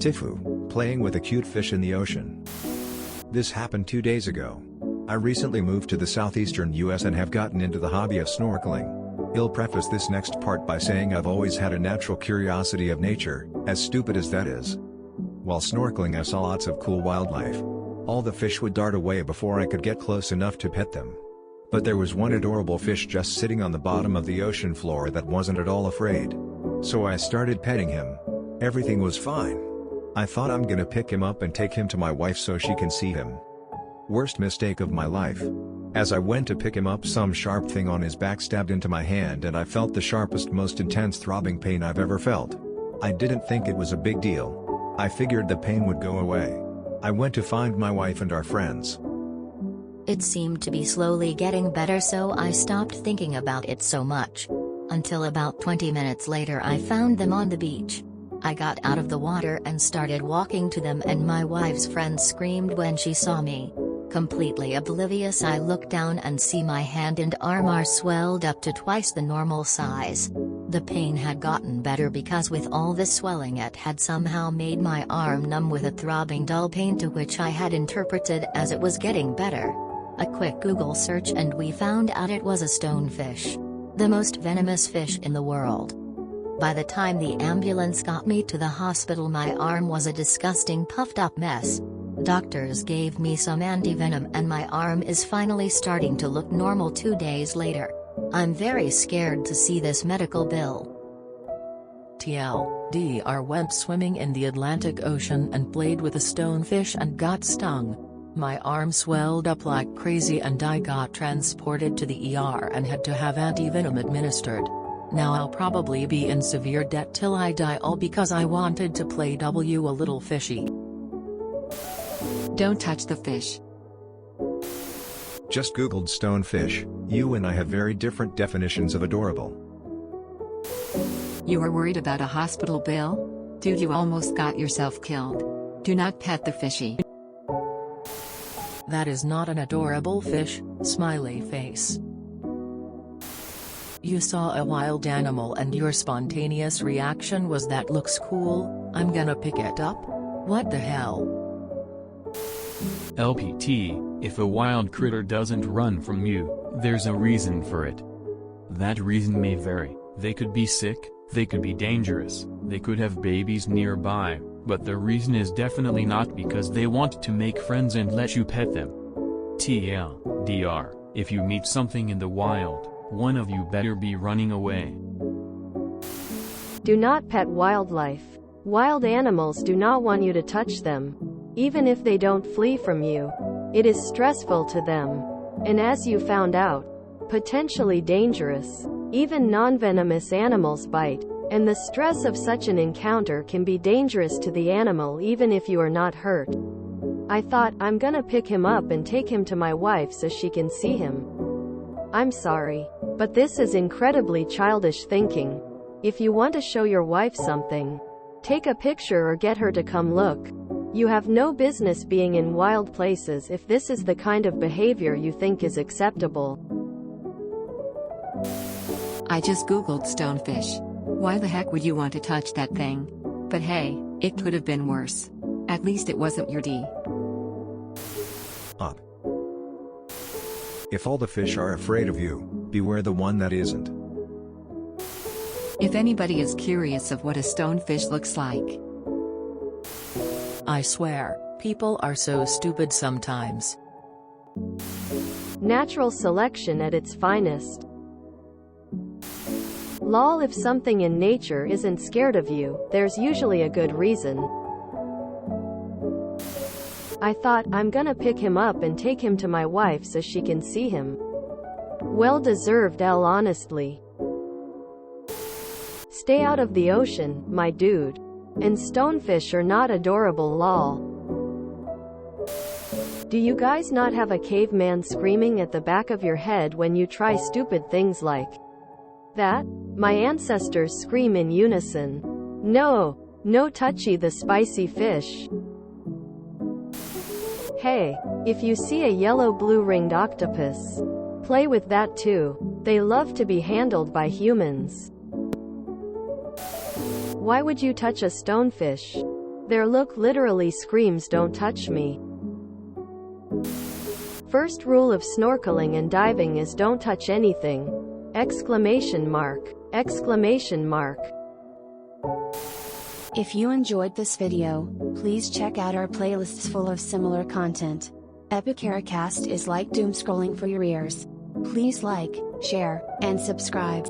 TIFU, playing with a cute fish in the ocean. This happened 2 days ago. I recently moved to the southeastern US and have gotten into the hobby of snorkeling. I'll preface this next part by saying I've always had a natural curiosity of nature, as stupid as that is. While snorkeling I saw lots of cool wildlife. All the fish would dart away before I could get close enough to pet them. But there was one adorable fish just sitting on the bottom of the ocean floor that wasn't at all afraid. So I started petting him. Everything was fine. I thought I'm gonna pick him up and take him to my wife so she can see him. Worst mistake of my life. As I went to pick him up, some sharp thing on his back stabbed into my hand and I felt the sharpest, most intense throbbing pain I've ever felt. I didn't think it was a big deal. I figured the pain would go away. I went to find my wife and our friends. It seemed to be slowly getting better, so I stopped thinking about it so much. Until about 20 minutes later I found them on the beach. I got out of the water and started walking to them, and my wife's friend screamed when she saw me. Completely oblivious, I look down and see my hand and arm are swelled up to twice the normal size. The pain had gotten better because with all the swelling it had somehow made my arm numb with a throbbing dull pain, to which I had interpreted as it was getting better. A quick Google search and we found out it was a stonefish. The most venomous fish in the world. By the time the ambulance got me to the hospital my arm was a disgusting puffed up mess. Doctors gave me some anti-venom and my arm is finally starting to look normal 2 days later. I'm very scared to see this medical bill. TLDR went swimming in the Atlantic Ocean and played with a stonefish and got stung. My arm swelled up like crazy and I got transported to the ER and had to have anti-venom administered. Now I'll probably be in severe debt till I die, all because I wanted to play a little fishy. Don't touch the fish. Just googled stonefish. You and I have very different definitions of adorable. You were worried about a hospital bill? Dude, you almost got yourself killed. Do not pet the fishy. That is not an adorable fish, smiley face. You saw a wild animal and your spontaneous reaction was that looks cool, I'm gonna pick it up? What the hell? LPT, if a wild critter doesn't run from you, there's a reason for it. That reason may vary. They could be sick, they could be dangerous, they could have babies nearby, but the reason is definitely not because they want to make friends and let you pet them. TLDR, if you meet something in the wild, one of you better be running away. Do not pet wildlife. Wild animals do not want you to touch them. Even if they don't flee from you, it is stressful to them. And as you found out, potentially dangerous. Even non-venomous animals bite, and the stress of such an encounter can be dangerous to the animal even if you are not hurt. I thought, I'm gonna pick him up and take him to my wife so she can see him. I'm sorry, but this is incredibly childish thinking. If you want to show your wife something, take a picture or get her to come look. You have no business being in wild places if this is the kind of behavior you think is acceptable. I just googled stonefish. Why the heck would you want to touch that thing? But hey, it could have been worse. At least it wasn't your D. Up. If all the fish are afraid of you, beware the one that isn't. If anybody is curious of what a stonefish looks like, I swear, people are so stupid sometimes. Natural selection at its finest. Lol, if something in nature isn't scared of you, there's usually a good reason. I thought, I'm gonna pick him up and take him to my wife so she can see him. Well deserved, L, honestly. Stay out of the ocean, my dude. And stonefish are not adorable, lol. Do you guys not have a caveman screaming at the back of your head when you try stupid things like that? My ancestors scream in unison. No, no touchy the spicy fish. Hey, if you see a yellow blue-ringed octopus, play with that too. They love to be handled by humans. Why would you touch a stonefish? Their look literally screams, "Don't touch me." First rule of snorkeling and diving is don't touch anything! Exclamation mark! Exclamation mark! If you enjoyed this video, please check out our playlists full of similar content. Epicaricast is like doom scrolling for your ears. Please like, share, and subscribe.